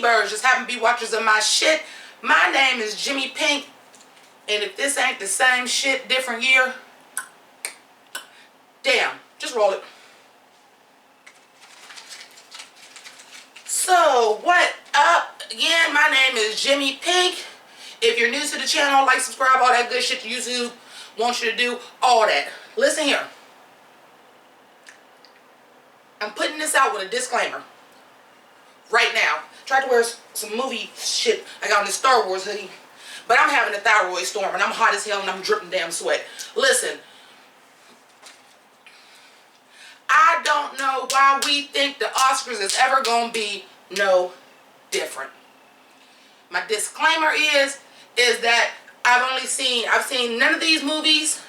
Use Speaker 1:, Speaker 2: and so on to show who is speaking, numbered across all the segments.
Speaker 1: birds just happen to be watchers of my shit. My name is Jimmi Pynk, and if this ain't the same shit, different year, damn, just roll it. So, what up? Again, my name is Jimmi Pynk. If you're new to the channel, like, subscribe, all that good shit YouTube wants you to do, all that. Listen here. I'm putting this out with a disclaimer. Right now. Tried to wear some movie shit I got on this Star Wars hoodie. But I'm having a thyroid storm and I'm hot as hell and I'm dripping damn sweat. Listen. I don't know why we think the Oscars is ever going to be no different. My disclaimer is that I've seen none of these movies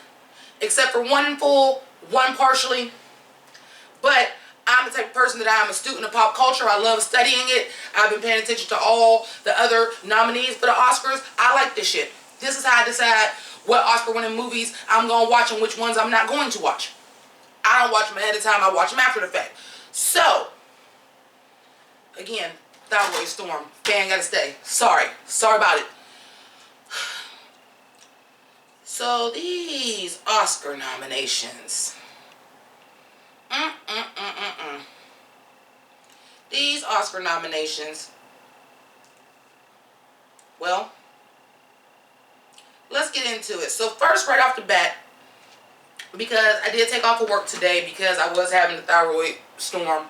Speaker 1: except for one in full, one partially. But I'm the type of person that I am a student of pop culture. I love studying it. I've been paying attention to all the other nominees for the Oscars. I like this shit. This is how I decide what Oscar-winning movies I'm going to watch and which ones I'm not going to watch. I don't watch them ahead of time. I watch them after the fact. So, again, thyroid storm. Fan gotta stay. Sorry. Sorry about it. So, these Oscar nominations. These Oscar nominations. Well, let's get into it. So first, right off the bat, because I did take off of work today because I was having a thyroid storm.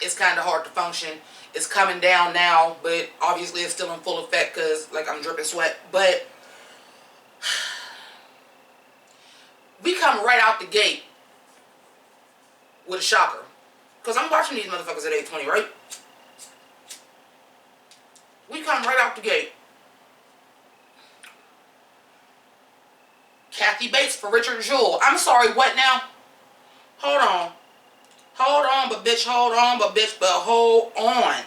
Speaker 1: It's kind of hard to function. It's coming down now, but obviously it's still in full effect because, like, I'm dripping sweat. But we come right out the gate with a shocker. Because I'm watching these motherfuckers at 8:20, right? We come right out the gate. Kathy Bates for Richard Jewell. I'm sorry, what now? Hold on. Hold on, but bitch, hold on, but bitch, but hold on.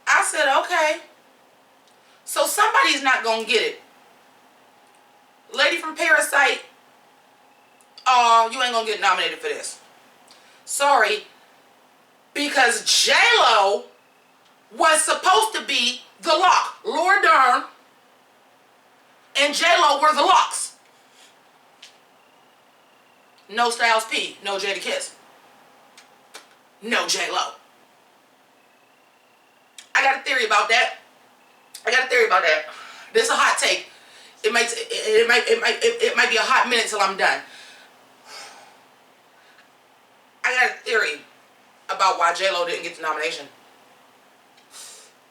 Speaker 1: I said, okay. So somebody's not gonna get it. Lady from Parasite, oh, you ain't gonna get nominated for this. Sorry. Because J-Lo was supposed to be the lock. Laura Dern and J-Lo were the locks. No Styles P. No Jada Kiss. No J-Lo. I got a theory about that. This is a hot take. It might be a hot minute till I'm done. I got a theory about why J-Lo didn't get the nomination.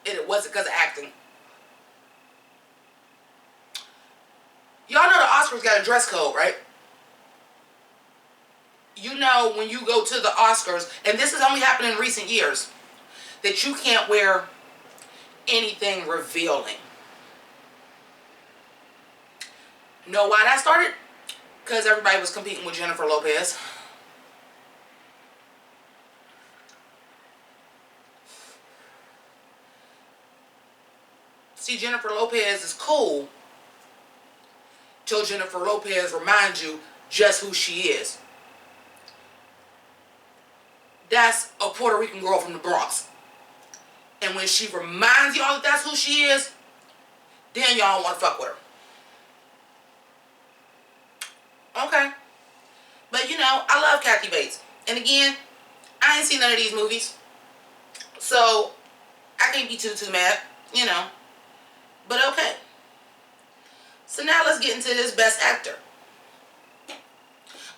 Speaker 1: And it wasn't because of acting. Y'all know the Oscars got a dress code, right? You know when you go to the Oscars, and this has only happened in recent years, that you can't wear anything revealing. Know why that started? Because everybody was competing with Jennifer Lopez. See, Jennifer Lopez is cool till Jennifer Lopez reminds you just who she is. That's a Puerto Rican girl from the Bronx. And when she reminds y'all that that's who she is, then y'all don't want to fuck with her. Okay. But you know, I love Kathy Bates. And again, I ain't seen none of these movies. So, I can't be too mad, you know. But okay. So now let's get into this Best Actor.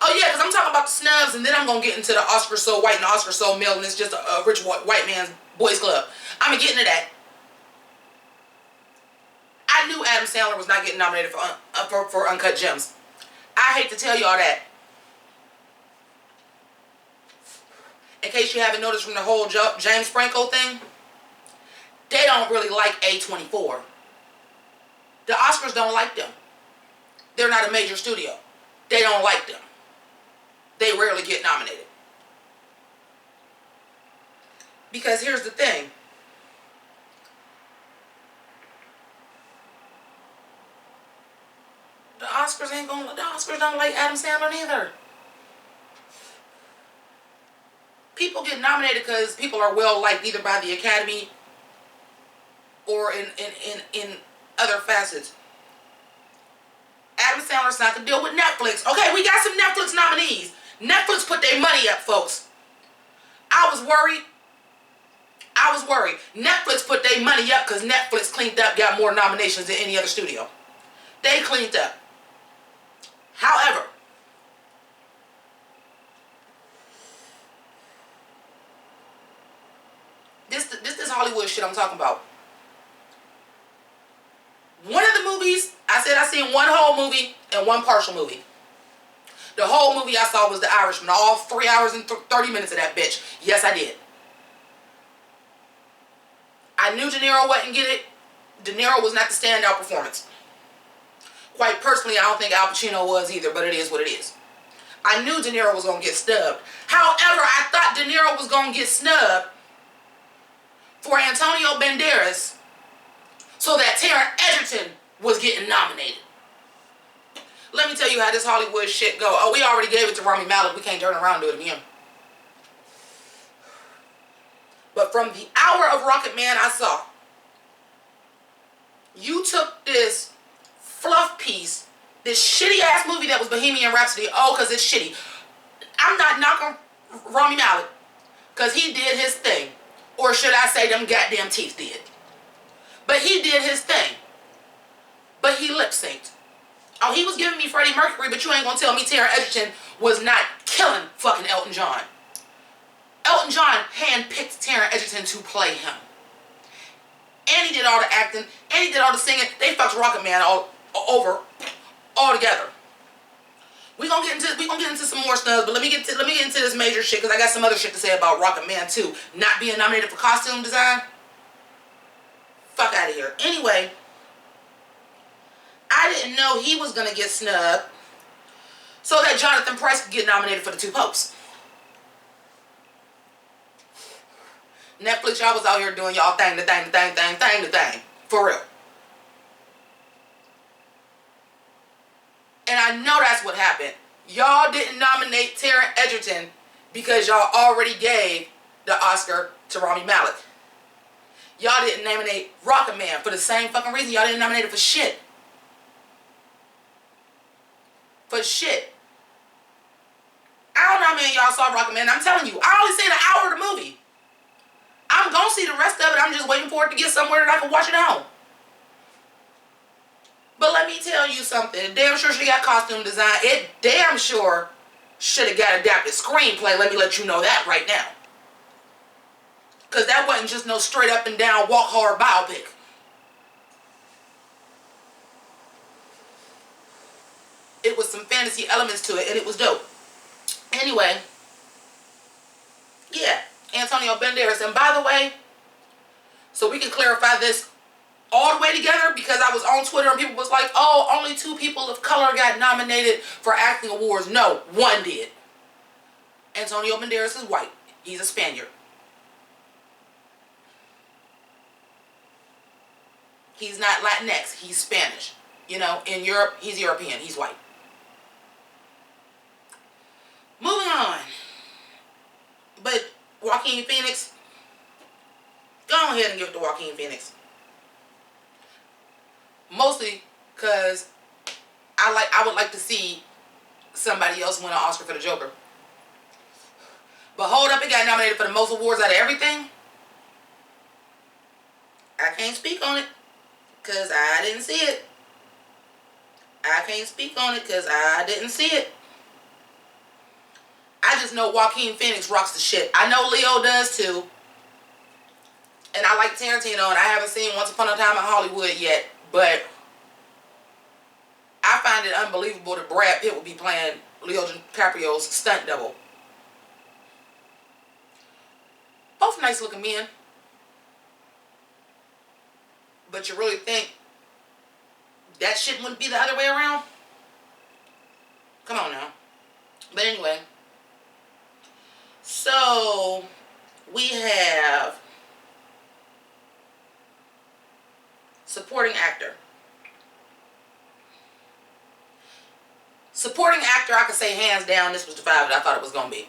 Speaker 1: Oh yeah, because I'm talking about the snubs, and then I'm going to get into the Oscar so white and the Oscar so male, and it's just a rich white man's boys club. I'm going to get into that. I knew Adam Sandler was not getting nominated for Uncut Gems. I hate to tell y'all that. In case you haven't noticed from the whole James Franco thing, they don't really like A24. The Oscars don't like them. They're not a major studio. They don't like them. They rarely get nominated. Because here's the thing. The Oscars don't like Adam Sandler either. people get nominated because people are well liked either by the Academy or in other facets. Adam Sandler's not gonna deal with Netflix. Okay, we got some Netflix nominees. Netflix put their money up, folks. I was worried. Netflix put their money up because Netflix cleaned up, got more nominations than any other studio. They cleaned up. However, this Hollywood shit I'm talking about. One of the movies, I said I seen one whole movie and one partial movie. The whole movie I saw was The Irishman. All 3 hours and 30 minutes of that bitch. Yes, I did. I knew De Niro wouldn't get it. De Niro was not the standout performance. Quite personally, I don't think Al Pacino was either, but it is what it is. I knew De Niro was going to get snubbed. However, I thought De Niro was going to get snubbed for Antonio Banderas so that Taron Egerton was getting nominated. Let me tell you how this Hollywood shit go. Oh, we already gave it to Rami Malek. We can't turn around and do it again. But from the hour of Rocket Man I saw, you took this fluff piece, this shitty ass movie that was Bohemian Rhapsody. Oh, because it's shitty. I'm not knocking Rami Malek because he did his thing. Or should I say them goddamn teeth did. But he did his thing. But he lip synced. Oh, he was giving me Freddie Mercury, but you ain't gonna tell me Taron Egerton was not killing fucking Elton John. Elton John handpicked Taron Egerton to play him. And he did all the acting, and he did all the singing. They fucked Rocket Man all together. We gonna get into some more stuff, but let me get into this major shit because I got some other shit to say about Rocket Man too. Not being nominated for costume design. Fuck out of here. Anyway, I didn't know he was gonna get snubbed so that Jonathan Pryce could get nominated for the two popes. Netflix, y'all was out here doing y'all thing. For real. And I know that's what happened. Y'all didn't nominate Taron Egerton because y'all already gave the Oscar to Rami Malek. Y'all didn't nominate Rocket Man for the same fucking reason. Y'all didn't nominate it for shit. For shit. I don't know how many of y'all saw Rocket Man. I'm telling you, I only seen an hour of the movie. I'm gonna see the rest of it. I'm just waiting for it to get somewhere that I can watch it at home. But let me tell you something. Damn sure she got costume design. It damn sure should have got adapted screenplay. Let me let you know that right now. Because that wasn't just no straight up and down walk hard biopic. It was some fantasy elements to it, and it was dope. Anyway, yeah, Antonio Banderas. And by the way, so we can clarify this all the way together, because I was on Twitter and people was like, oh, only 2 people of color got nominated for acting awards. No, 1 did. Antonio Banderas is white. He's a Spaniard. He's not Latinx. He's Spanish. You know, in Europe, he's European. He's white. Moving on. But Joaquin Phoenix, go ahead and give it to Joaquin Phoenix. Mostly because I would like to see somebody else win an Oscar for the Joker. But hold up, it got nominated for the most awards out of everything. I can't speak on it because I didn't see it. I can't speak on it because I didn't see it. I just know Joaquin Phoenix rocks the shit. I know Leo does too. And I like Tarantino, and I haven't seen Once Upon a Time in Hollywood yet. But I find it unbelievable that Brad Pitt would be playing Leo DiCaprio's stunt double. Both nice looking men. But you really think that shit wouldn't be the other way around? Come on now. But anyway. So, we have supporting actor. Supporting actor, I could say hands down, this was the 5 that I thought it was going to be.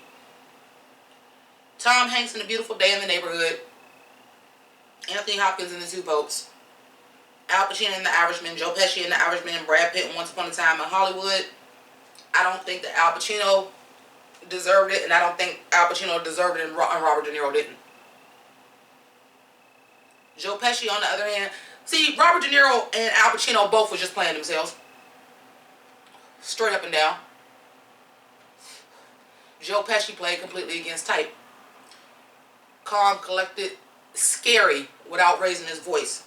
Speaker 1: Tom Hanks in A Beautiful Day in the Neighborhood. Anthony Hopkins in The Two Popes. Al Pacino in The Irishman. Joe Pesci in The Irishman. And Brad Pitt in Once Upon a Time in Hollywood. I don't think that Al Pacino deserved it, and I don't think Al Pacino deserved it and Robert De Niro didn't. Joe Pesci, on the other hand, see, Robert De Niro and Al Pacino both were just playing themselves. Straight up and down. Joe Pesci played completely against type. Calm, collected, scary without raising his voice.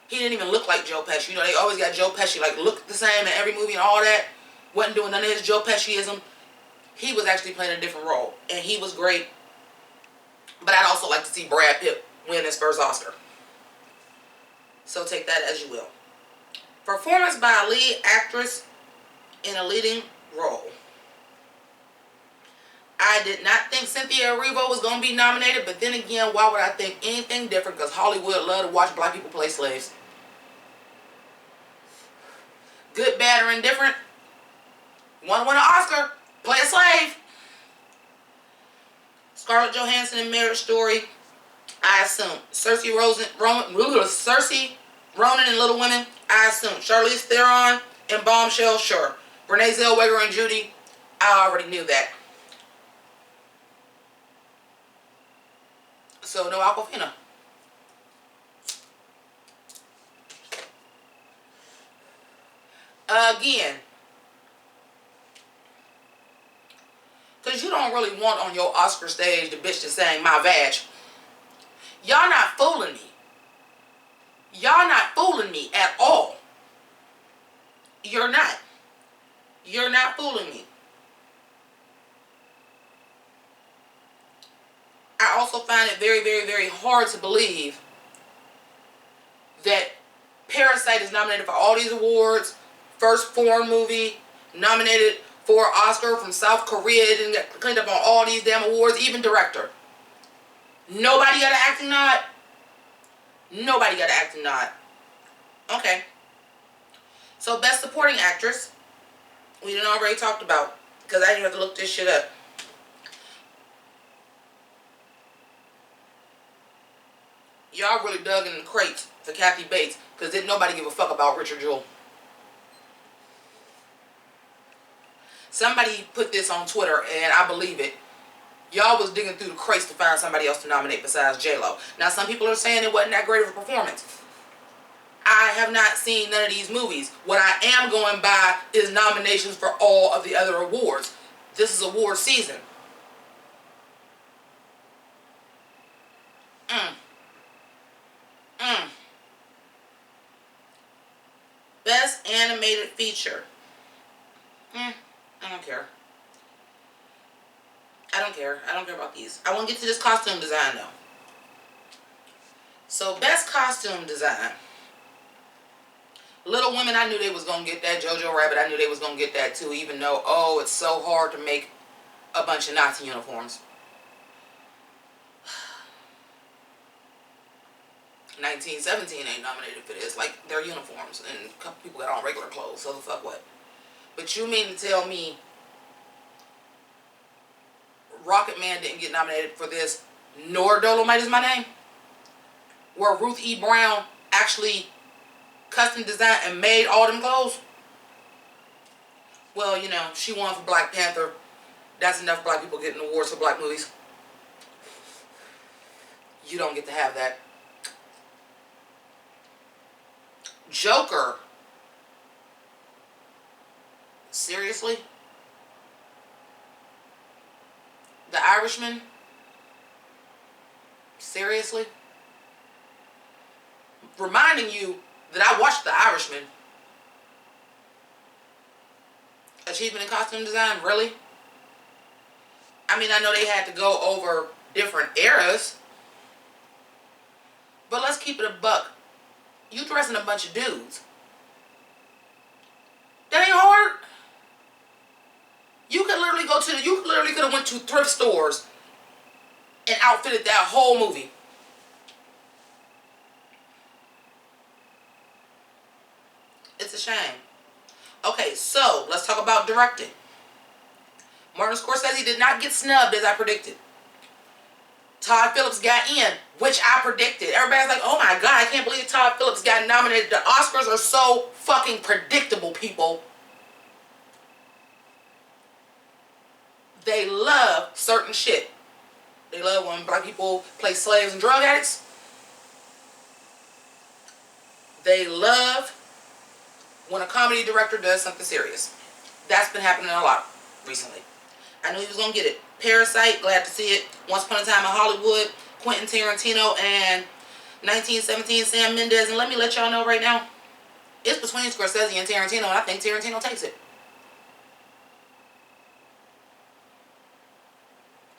Speaker 1: He didn't even look like Joe Pesci. You know, they always got Joe Pesci like look the same in every movie and all that. Wasn't doing none of his Joe Pesciism. He was actually playing a different role, and he was great. But I'd also like to see Brad Pitt win his first Oscar. So take that as you will. Performance by a lead actress in a leading role. I did not think Cynthia Erivo was going to be nominated, but then again, why would I think anything different? Because Hollywood love to watch black people play slaves. Good, bad, or indifferent. Want to win an Oscar? Play a slave. Scarlett Johansson in Marriage Story. I assume. Saoirse Ronan in Little Women. I assume. Charlize Theron in Bombshell. Sure. Renee Zellweger and Judy. I already knew that. So no Awkwafina. Again. Because you don't really want on your Oscar stage the bitch to sing My Vag. Y'all not fooling me. Y'all not fooling me at all. You're not. You're not fooling me. I also find it very, very, very hard to believe that Parasite is nominated for all these awards. First foreign movie nominated for an Oscar from South Korea. It didn't get cleaned up on all these damn awards. Even director. Nobody got an acting nod. Nobody got an acting nod. Okay. So Best Supporting Actress. We done already talked about. Because I didn't have to look this shit up. Y'all really dug in the crates for Kathy Bates. Because didn't nobody give a fuck about Richard Jewell. Somebody put this on Twitter, and I believe it. Y'all was digging through the crates to find somebody else to nominate besides J-Lo. Now, some people are saying it wasn't that great of a performance. I have not seen none of these movies. What I am going by is nominations for all of the other awards. This is award season. Best Animated Feature. I don't care. I don't care. I don't care about these. I want to get to this costume design though. So Best Costume Design. Little Women, I knew they was going to get that. Jojo Rabbit, I knew they was going to get that too. Even though, oh, it's so hard to make a bunch of Nazi uniforms. 1917 ain't nominated for this. Like, they're uniforms. And a couple people got on regular clothes. So the fuck what? But you mean to tell me Rocket Man didn't get nominated for this, nor Dolomite Is My Name? Where Ruth E. Brown actually custom designed and made all them clothes? Well, you know, she won for Black Panther. That's enough black people getting awards for black movies. You don't get to have that. Joker. Seriously? The Irishman? Seriously? Reminding you that I watched The Irishman. Achievement in Costume Design? Really? I mean, I know they had to go over different eras. But let's keep it a buck. You dressing a bunch of dudes. That ain't hard. You could literally could have went to thrift stores and outfitted that whole movie. It's a shame. Okay, so let's talk about directing. Martin Scorsese did not get snubbed as I predicted. Todd Phillips got in, which I predicted. Everybody's like, oh my God, I can't believe Todd Phillips got nominated. The Oscars are so fucking predictable, people. They love certain shit. They love when black people play slaves and drug addicts. They love when a comedy director does something serious. That's been happening a lot recently. I knew he was going to get it. Parasite, glad to see it. Once Upon a Time in Hollywood, Quentin Tarantino, and 1917, Sam Mendes. And let me let y'all know right now, it's between Scorsese and Tarantino, and I think Tarantino takes it.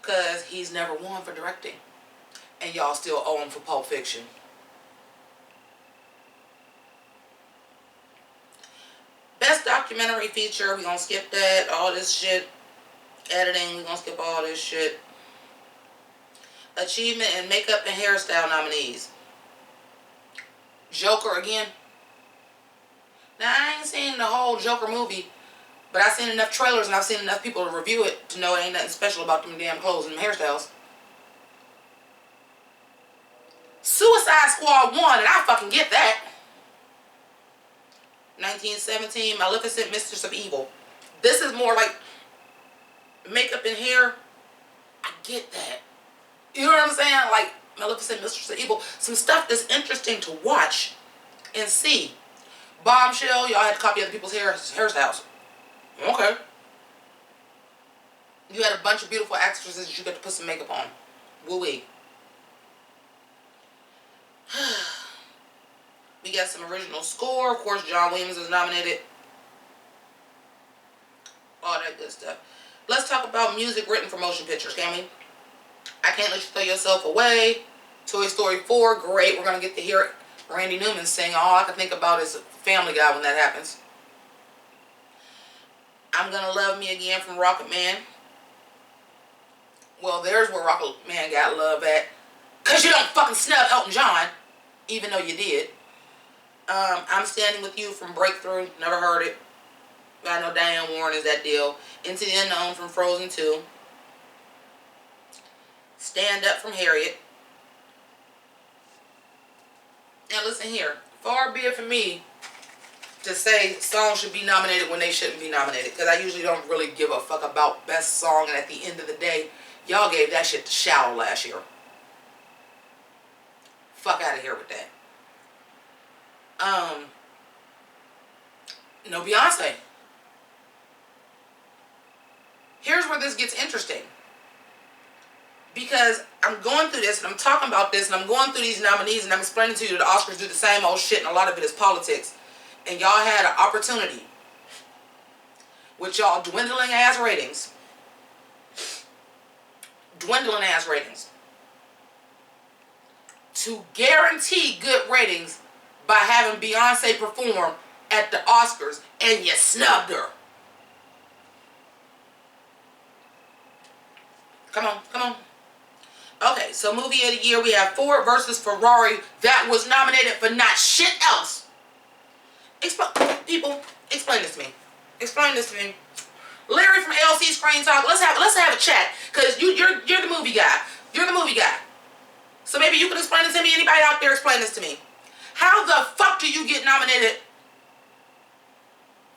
Speaker 1: Because he's never won for directing. And y'all still owe him for Pulp Fiction. Best documentary feature, we're going to skip that. All this shit. Editing, we're going to skip all this shit. Achievement in makeup and hairstyle nominees. Joker again. Now, I ain't seen the whole Joker movie, but I've seen enough trailers and I've seen enough people to review it to know it ain't nothing special about them damn clothes and them hairstyles. Suicide Squad won, and I fucking get that. 1917, Maleficent, Mistress of Evil. This is more like makeup and hair. I get that. You know what I'm saying? Like Maleficent, Mistress of Evil. Some stuff that's interesting to watch and see. Bombshell, y'all had to copy other people's hairstyles. Okay. You had a bunch of beautiful actresses that you got to put some makeup on. Woo-wee. We got some original score. Of course, John Williams is nominated. All that good stuff. Let's talk about music written for motion pictures, can we? I Can't Let You Throw Yourself Away. Toy Story 4, great. We're going to get to hear Randy Newman sing. All I can think about is Family Guy when that happens. I'm Gonna Love Me Again from Rocket Man. Well, there's where Rocket Man got love at. Because you don't fucking snub Elton John, even though you did. I'm Standing With You from Breakthrough. Never heard it. I know Diane Warren is that deal. Into the Unknown from Frozen 2. Stand Up from Harriet. Now listen here. Far be it for me to say songs should be nominated when they shouldn't be nominated. Because I usually don't really give a fuck about best song. And at the end of the day, y'all gave that shit to Shallow last year. Fuck out of here with that. No Beyonce. Here's where this gets interesting. Because I'm going through this and I'm talking about this and I'm going through these nominees and I'm explaining to you that the Oscars do the same old shit and a lot of it is politics. And y'all had an opportunity with y'all dwindling ass ratings. To guarantee good ratings by having Beyonce perform at the Oscars, and you snubbed her. Come on. Okay, so movie of the year, we have Ford versus Ferrari that was nominated for not shit else. People, explain this to me. Larry from LC Screen Talk, let's have a chat, cause you're the movie guy. So maybe you can explain this to me. Anybody out there, explain this to me. How the fuck do you get nominated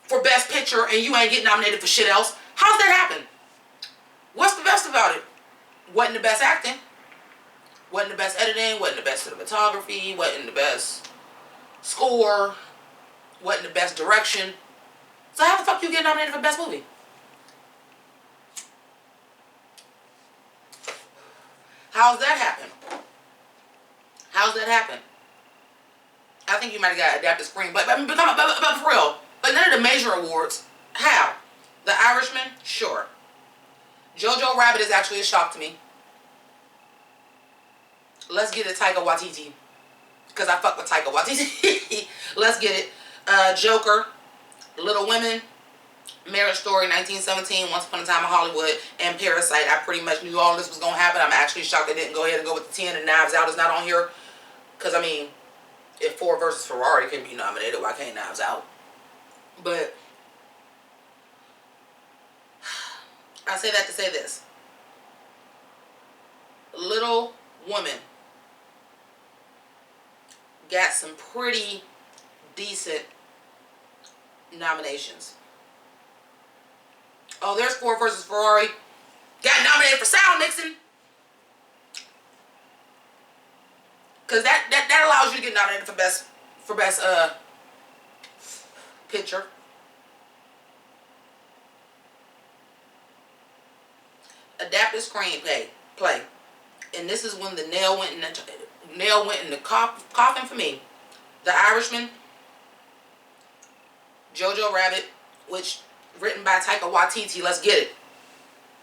Speaker 1: for Best Picture and you ain't get nominated for shit else? How's that happen? What's the best about it? Wasn't the best acting. Wasn't the best editing. Wasn't the best cinematography. Wasn't the best score. Wasn't the best direction. So how the fuck you get nominated for Best Movie? How's that happen? I think you might have got adapted screen, but for real, like none of the major awards. How? The Irishman? Sure. Jojo Rabbit is actually a shock to me. Let's get it, Taika Waititi, because I fuck with Taika Waititi. Let's get it. Joker, Little Women, Marriage Story, 1917, Once Upon a Time in Hollywood, and Parasite. I pretty much knew all this was going to happen. I'm actually shocked they didn't go ahead and go with the 10 and Knives Out is not on here. Because, I mean, if Ford versus Ferrari can be nominated, why can't Knives Out? But I say that to say this. Little Women got some pretty decent nominations. Oh, there's Ford versus Ferrari. Got nominated for sound mixing. Because that allows you to get nominated for best picture. Adapted screenplay. And this is when the nail went in the coffin for me. The Irishman, Jojo Rabbit, which written by Taika Waititi. Let's get it.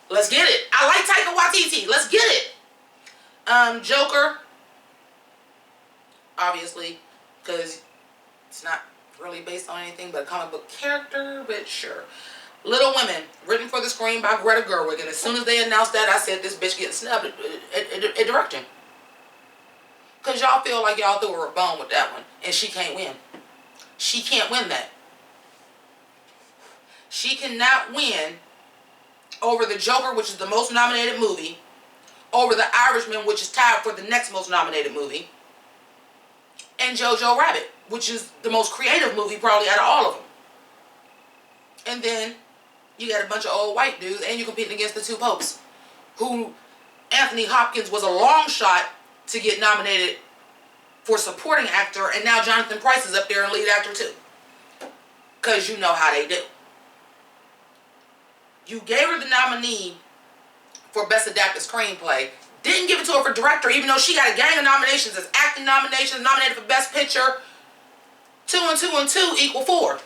Speaker 1: Let's get it. I like Taika Waititi. Let's get it. Joker, obviously, because it's not really based on anything but a comic book character, but sure. Little Women, written for the screen by Greta Gerwig, and as soon as they announced that, I said this bitch getting snubbed at directing. Because y'all feel like y'all threw her a bone with that one, and she can't win. She can't win that. She cannot win over the Joker, which is the most nominated movie, over the Irishman, which is tied for the next most nominated movie, and Jojo Rabbit, which is the most creative movie probably out of all of them. And then you got a bunch of old white dudes, and you're competing against the two popes, who Anthony Hopkins was a long shot to get nominated for supporting actor, and now Jonathan Pryce is up there and lead actor too. Because you know how they do. You gave her the nominee for Best Adapted Screenplay. Didn't give it to her for director, even though she got a gang of nominations as acting nominations, nominated for Best Picture. 2 and 2 and 2 equal 4.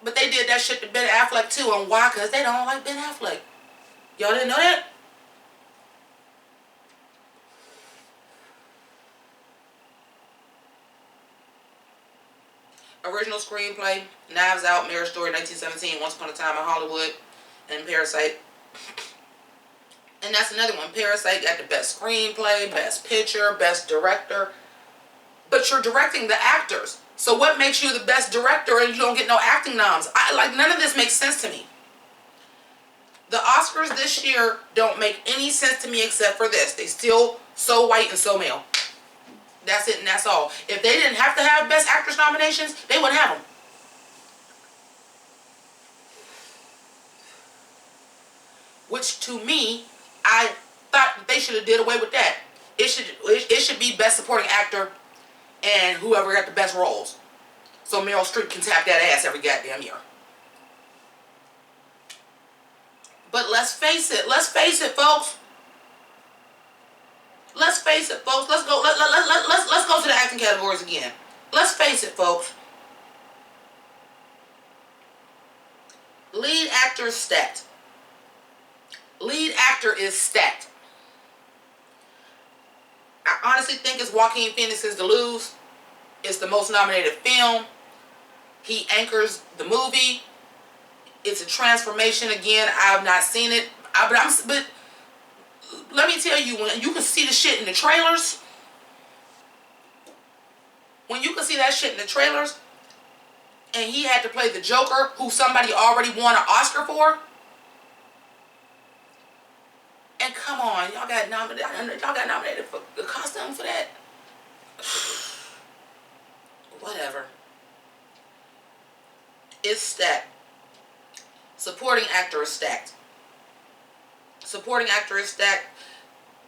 Speaker 1: But they did that shit to Ben Affleck too. And why? Because they don't like Ben Affleck. Y'all didn't know that? Original screenplay, Knives Out, Marriage Story, 1917, Once Upon a Time in Hollywood, and Parasite. And that's another one. Parasite got the best screenplay, best picture, best director. But you're directing the actors. So what makes you the best director and you don't get no acting noms? None of this makes sense to me. The Oscars this year don't make any sense to me except for this. They still so white and so male. That's it and that's all. If they didn't have to have Best Actress nominations, they wouldn't have them. Which to me, I thought that they should have did away with that. It should be Best Supporting Actor and whoever got the best roles. So Meryl Streep can tap that ass every goddamn year. But let's face it, folks. Let's face it, folks. Let's go to the acting categories again. Let's face it, folks. Lead actor is stacked. Lead actor is stacked. I honestly think it's Joaquin Phoenix's To Lose. It's the most nominated film. He anchors the movie. It's a transformation again. I have not seen it. But let me tell you, when you can see the shit in the trailers, and he had to play the Joker, who somebody already won an Oscar for. And come on, y'all got nominated for the costume for that. Whatever. It's stacked. Supporting actor is stacked.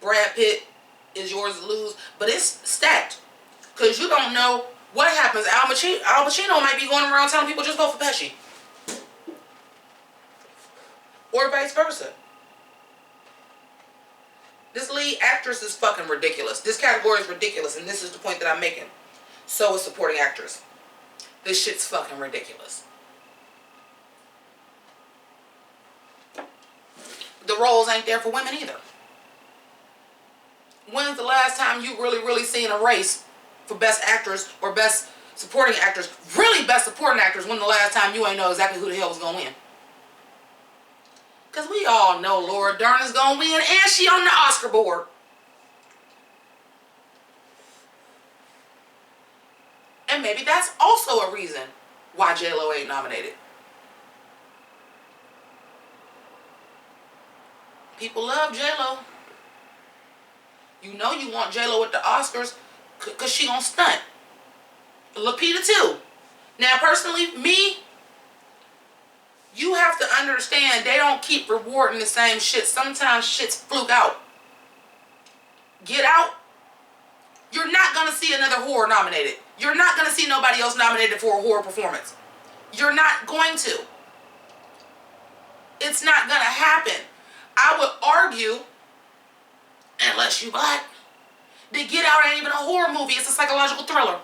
Speaker 1: Brad Pitt is yours to lose, but it's stacked. Because you don't know what happens. Al Pacino might be going around telling people just vote for Pesci. Or vice versa. This lead actress is fucking ridiculous. This category is ridiculous, and this is the point that I'm making. So is supporting actress. This shit's fucking ridiculous. The roles ain't there for women either. When's the last time you really seen a race for best actress or best supporting actress? Really best supporting actress. When the last time you ain't know exactly who the hell was gonna win? Because we all know Laura Dern is gonna win, and she on the Oscar board. And maybe that's also a reason why J-Lo ain't nominated. People love J-Lo. You know you want J-Lo at the Oscars because she gonna stunt. Lupita too. Now, personally, me, you have to understand they don't keep rewarding the same shit. Sometimes shit's fluke out. Get Out, you're not going to see another horror nominated. You're not going to see nobody else nominated for a horror performance. You're not going to. It's not going to happen. I would argue, unless you black, that Get Out ain't even a horror movie. It's a psychological thriller.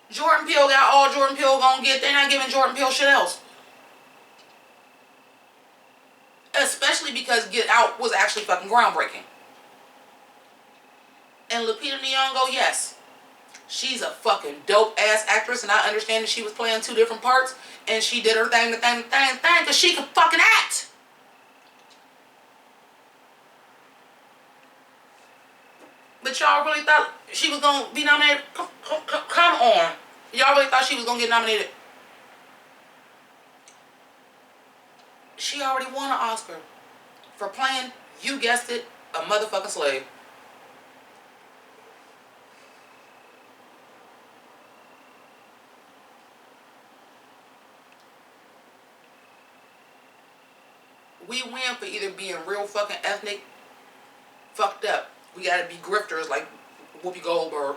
Speaker 1: Jordan Peele got all Jordan Peele gonna get. They're not giving Jordan Peele shit else. Especially because Get Out was actually fucking groundbreaking. And Lupita Nyong'o, yes. She's a fucking dope ass actress, and I understand that she was playing two different parts, and she did her thing, because she can fucking act. But y'all really thought she was gonna be nominated? Come on. Y'all really thought she was gonna get nominated? She already won an Oscar for playing, you guessed it, a motherfucking slave. We win for either being real fucking ethnic, fucked up. We gotta be grifters like Whoopi Goldberg.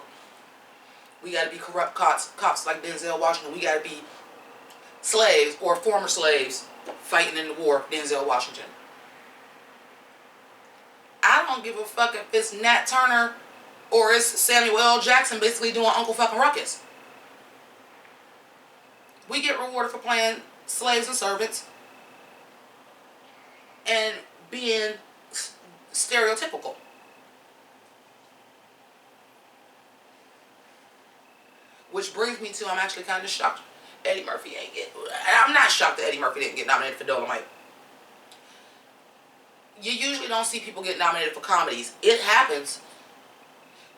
Speaker 1: We gotta be corrupt cops like Denzel Washington. We gotta be slaves or former slaves fighting in the war, Denzel Washington. I don't give a fuck if it's Nat Turner or it's Samuel L. Jackson basically doing Uncle fucking Ruckus. We get rewarded for playing slaves and servants and being stereotypical. Which brings me to, I'm actually kind of shocked Eddie Murphy ain't get. I'm not shocked that Eddie Murphy didn't get nominated for Dolomite. You usually don't see people get nominated for comedies. It happens.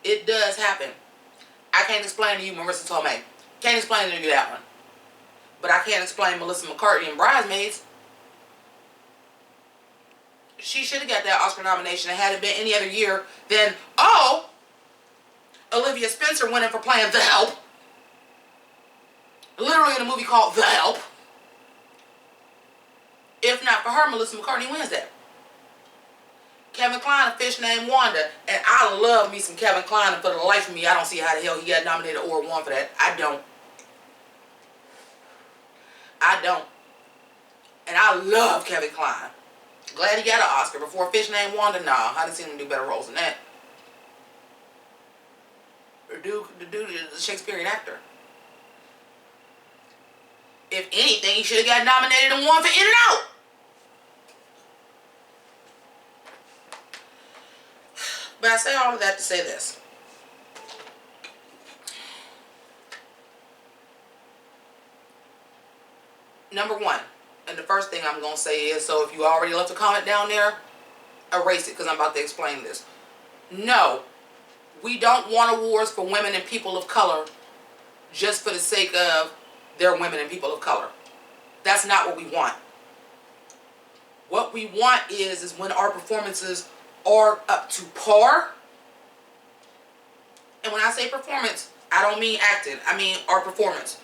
Speaker 1: It does happen. I can't explain to you Marissa Tomei. Can't explain to you that one. But I can't explain Melissa McCarthy and Bridesmaids. She should have got that Oscar nomination. And had it been any other year, then, oh, Olivia Spencer winning for playing The Help. Literally in a movie called The Help. If not for her, Melissa McCarthy wins that. Kevin Kline, a fish named Wanda. And I love me some Kevin Kline, and for the life of me, I don't see how the hell he got nominated or won for that. I don't. And I love Kevin Kline. Glad he got an Oscar. Before Fish Named Wanda, nah. I done seen him do better roles than that. The dude is a Shakespearean actor. If anything, he should have got nominated and won for In and Out. But I say all of that to say this. Number one, and the first thing I'm going to say is, so if you already left a comment down there, erase it because I'm about to explain this. No, we don't want awards for women and people of color just for the sake of they're women and people of color. That's not what we want. What we want is when our performances are up to par. And when I say performance, I don't mean acting. I mean our performance.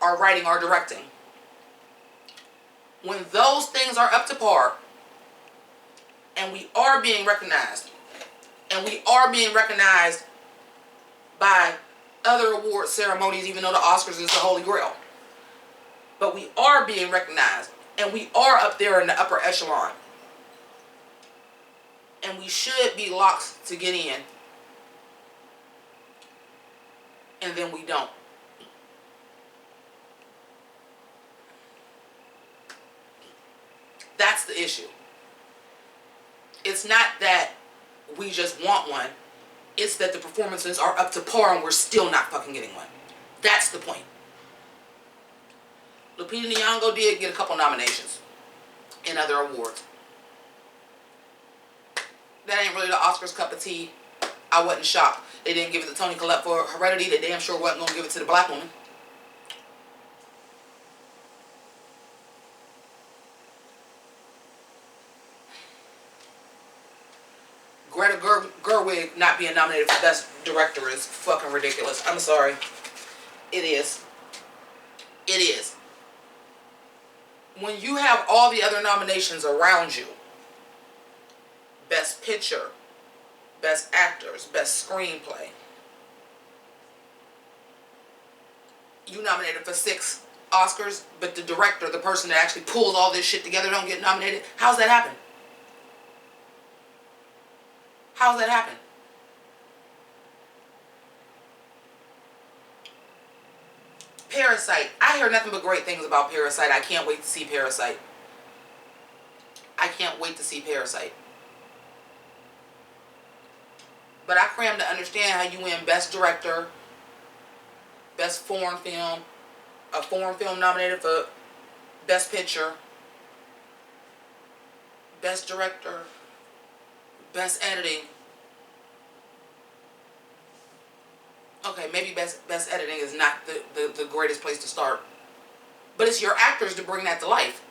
Speaker 1: Our writing, our directing. When those things are up to par, and we are being recognized, and we are being recognized by other award ceremonies, even though the Oscars is the Holy Grail. But we are being recognized, and we are up there in the upper echelon. And we should be locked to get in. And then we don't. That's the issue. It's not that we just want one. It's that the performances are up to par and we're still not fucking getting one. That's the point. Lupita Nyong'o did get a couple nominations in other awards. That ain't really the Oscars cup of tea. I wasn't shocked. They didn't give it to Toni Collette for Heredity. They damn sure wasn't going to give it to the black woman. Greta Gerwig not being nominated for Best Director is fucking ridiculous. I'm sorry. It is. It is. When you have all the other nominations around you, Best Picture, Best Actors, Best Screenplay, you nominated for 6 Oscars, but the director, the person that actually pulls all this shit together, don't get nominated. How's that happen? How's that happen? Parasite. I hear nothing but great things about Parasite. I can't wait to see Parasite. I can't wait to see Parasite. But I cram to understand how you win Best Director, Best Foreign Film, a foreign film nominated for Best Picture, Best Director, Best Editing. Okay, maybe best editing is not the greatest place to start. But it's your actors to bring that to life.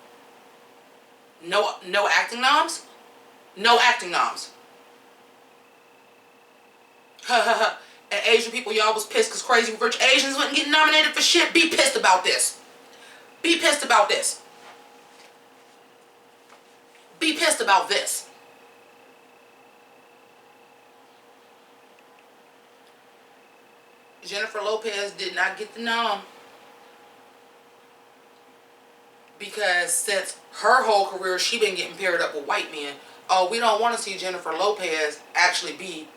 Speaker 1: No acting noms? No acting noms. And Asian people, y'all was pissed because Crazy Rich Asians wouldn't get nominated for shit. Be pissed about this. Be pissed about this. Be pissed about this. Jennifer Lopez did not get the nom because since her whole career she been getting paired up with white men. Oh, we don't want to see Jennifer Lopez actually be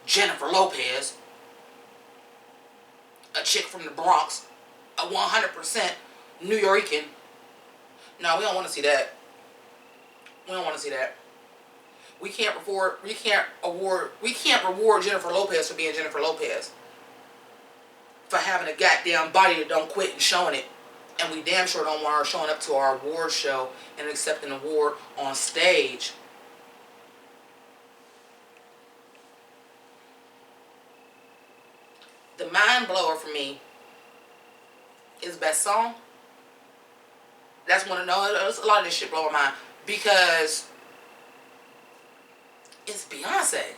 Speaker 1: Jennifer Lopez, a chick from the Bronx, a 100% New Yorker. No, we don't want to see that. We don't want to see that. We can't reward Jennifer Lopez for being Jennifer Lopez, for having a goddamn body that don't quit and showing it. And we damn sure don't want her showing up to our award show and accepting an award on stage. The mind blower for me is Best Song. That's one of those. A lot of this shit blow my mind because it's Beyonce.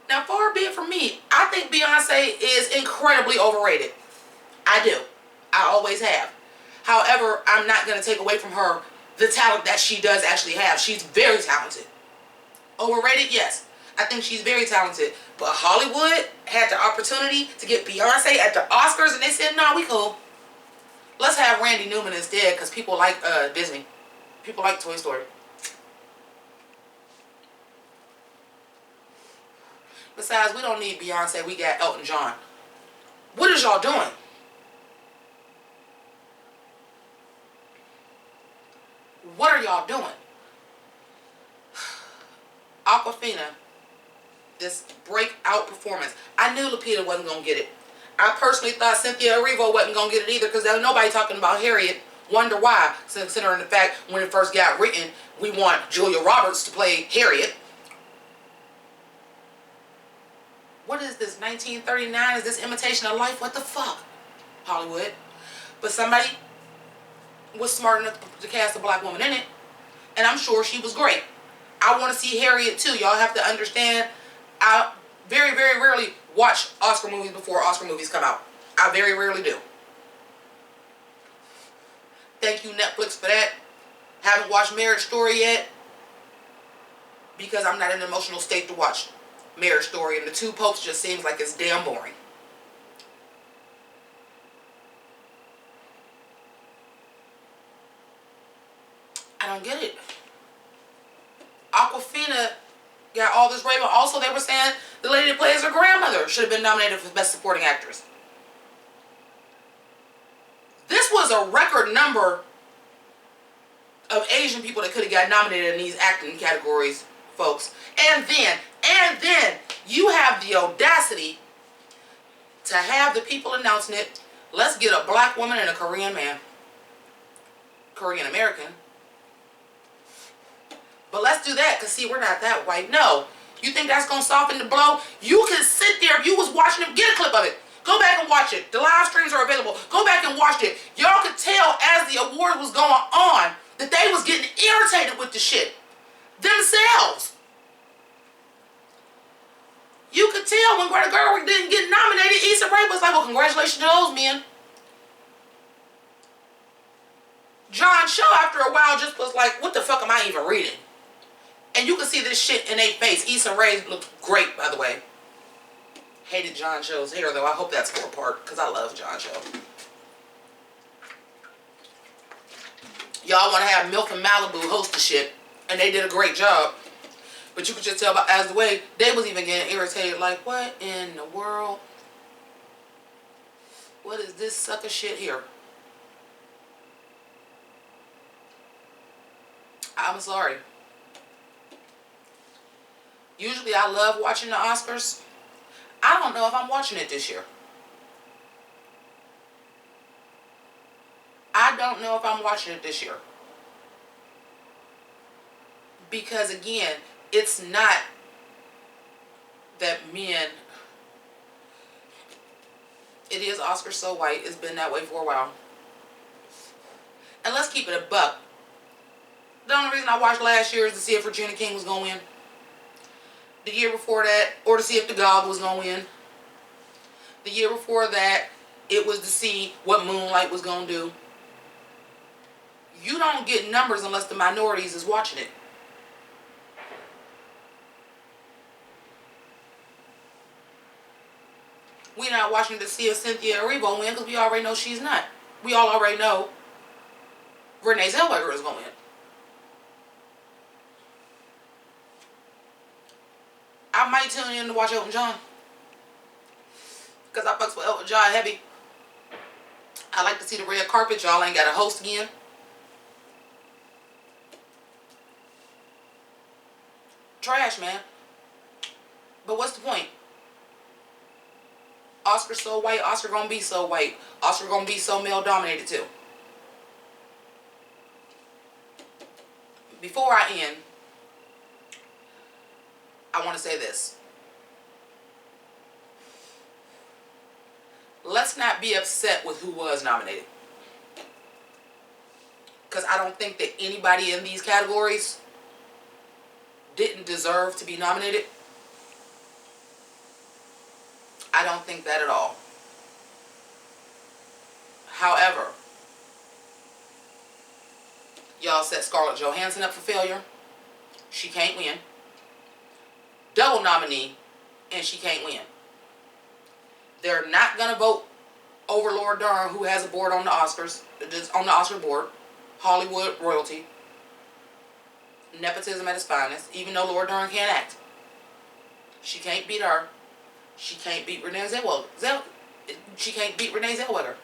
Speaker 1: Now, far be it from me, I think Beyonce is incredibly overrated. I do. I always have. However, I'm not going to take away from her the talent that she does actually have. She's very talented. Overrated? Yes. I think she's very talented. But Hollywood had the opportunity to get Beyonce at the Oscars and they said, nah, we cool. Let's have Randy Newman instead because people like Disney. People like Toy Story. Besides, we don't need Beyonce. We got Elton John. What is y'all doing? What are y'all doing? Awkwafina, this breakout performance. I knew Lupita wasn't going to get it. I personally thought Cynthia Erivo wasn't going to get it either because there was nobody talking about Harriet. Wonder why, considering the fact when it first got written, we want Julia Roberts to play Harriet. What is this, 1939? Is this imitation of life? What the fuck? Hollywood. But somebody was smart enough to cast a black woman in it. And I'm sure she was great. I want to see Harriet too. Y'all have to understand, I very, very rarely watch Oscar movies before Oscar movies come out. I very rarely do. Thank you, Netflix, for that. Haven't watched Marriage Story yet because I'm not in an emotional state to watch Marriage Story, and The Two Popes just seems like it's damn boring. I don't get it. Awkwafina got all this rave. Also, they were saying the lady that plays her grandmother should have been nominated for Best Supporting Actress. This was a record number of Asian people that could have got nominated in these acting categories, folks. And then you have the audacity to have the people announcing it. Let's get a black woman and a Korean man. Korean American. But let's do that because, see, we're not that white. No. You think that's going to soften the blow? You can sit there. If you was watching them, get a clip of it. Go back and watch it. The live streams are available. Go back and watch it. Y'all could tell as the award was going on that they was getting irritated with the shit themselves. could tell when Greta Gerwig didn't get nominated, Issa Rae was like, well, congratulations to those men. John Cho, after a while, just was like, what the fuck am I even reading? And you can see this shit in their face. Issa Rae looked great, by the way. Hated John Cho's hair, though. I hope that's for a part, because I love John Cho. Y'all want to have Milk and Malibu host the shit, and they did a great job. But you could just tell by as the way they was even getting irritated, like, what in the world? What is this sucker shit here? I'm sorry. Usually I love watching the Oscars. I don't know if I'm watching it this year. I don't know if I'm watching it this year. Because again, it's not that men... It is Oscar so white. It's been that way for a while. And let's keep it a buck. The only reason I watched last year is to see if Regina King was going to win. The year before that, or to see if The Dog was going to win. The year before that, it was to see what Moonlight was going to do. You don't get numbers unless the minorities is watching it. We're not watching to see if Cynthia Erivo win because we already know she's not. We all already know Renee Zellweger is going to win. I might tune in to watch Elton John. Because I fucks with Elton John heavy. I like to see the red carpet. Y'all ain't got a host again. Trash, man. But what's the point? Oscar so white. Oscar gonna be so white. Oscar gonna be so male dominated too. Before I end, I want to say this. Let's not be upset with who was nominated. Because I don't think that anybody in these categories didn't deserve to be nominated. I don't think that at all. However, y'all set Scarlett Johansson up for failure. She can't win. Double nominee, and she can't win. They're not going to vote over Laura Dern, who has a board on the Oscars, on the Oscar board. Hollywood royalty. Nepotism at its finest, even though Laura Dern can't act. She can't beat her. She can't beat Renee Zellweger. She can't beat Renee Zellweger.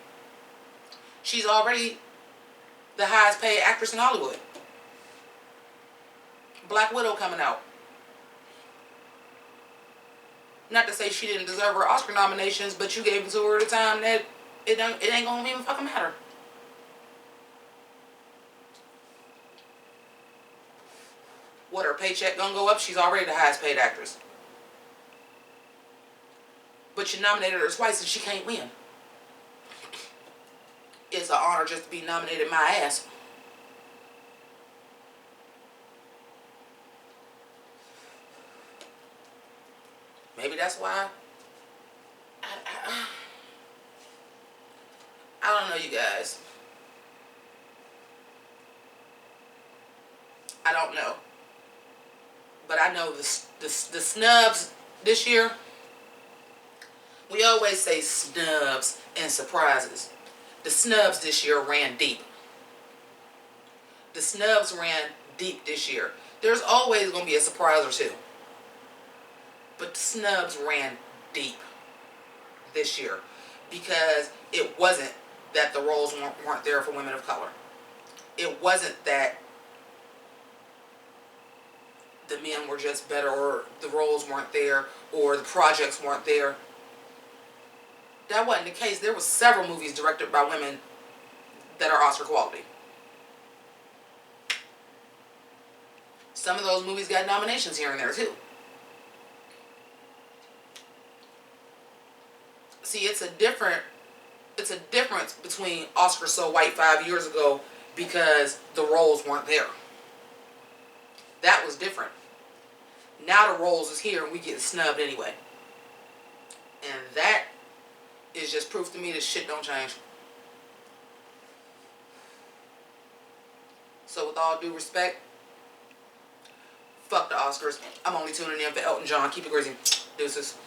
Speaker 1: She's already the highest paid actress in Hollywood. Black Widow coming out. Not to say she didn't deserve her Oscar nominations, but you gave it to her at a time that it ain't gonna even fucking matter. What, her paycheck gonna go up? She's already the highest paid actress. But you nominated her twice and she can't win. It's an honor just to be nominated my ass. Maybe that's why. I don't know, you guys. I don't know. But I know the snubs this year. We always say snubs and surprises. The snubs this year ran deep. The snubs ran deep this year. There's always going to be a surprise or two. But the snubs ran deep this year. Because it wasn't that the roles weren't there for women of color. It wasn't that the men were just better, or the roles weren't there, or the projects weren't there. That wasn't the case. There were several movies directed by women that are Oscar quality. Some of those movies got nominations here and there too. See, it's a difference between Oscar so white 5 years ago because the roles weren't there. That was different. Now the roles is here and we get snubbed anyway. And that is just proof to me that shit don't change. So with all due respect, fuck the Oscars. I'm only tuning in for Elton John. Keep it crazy. Deuces.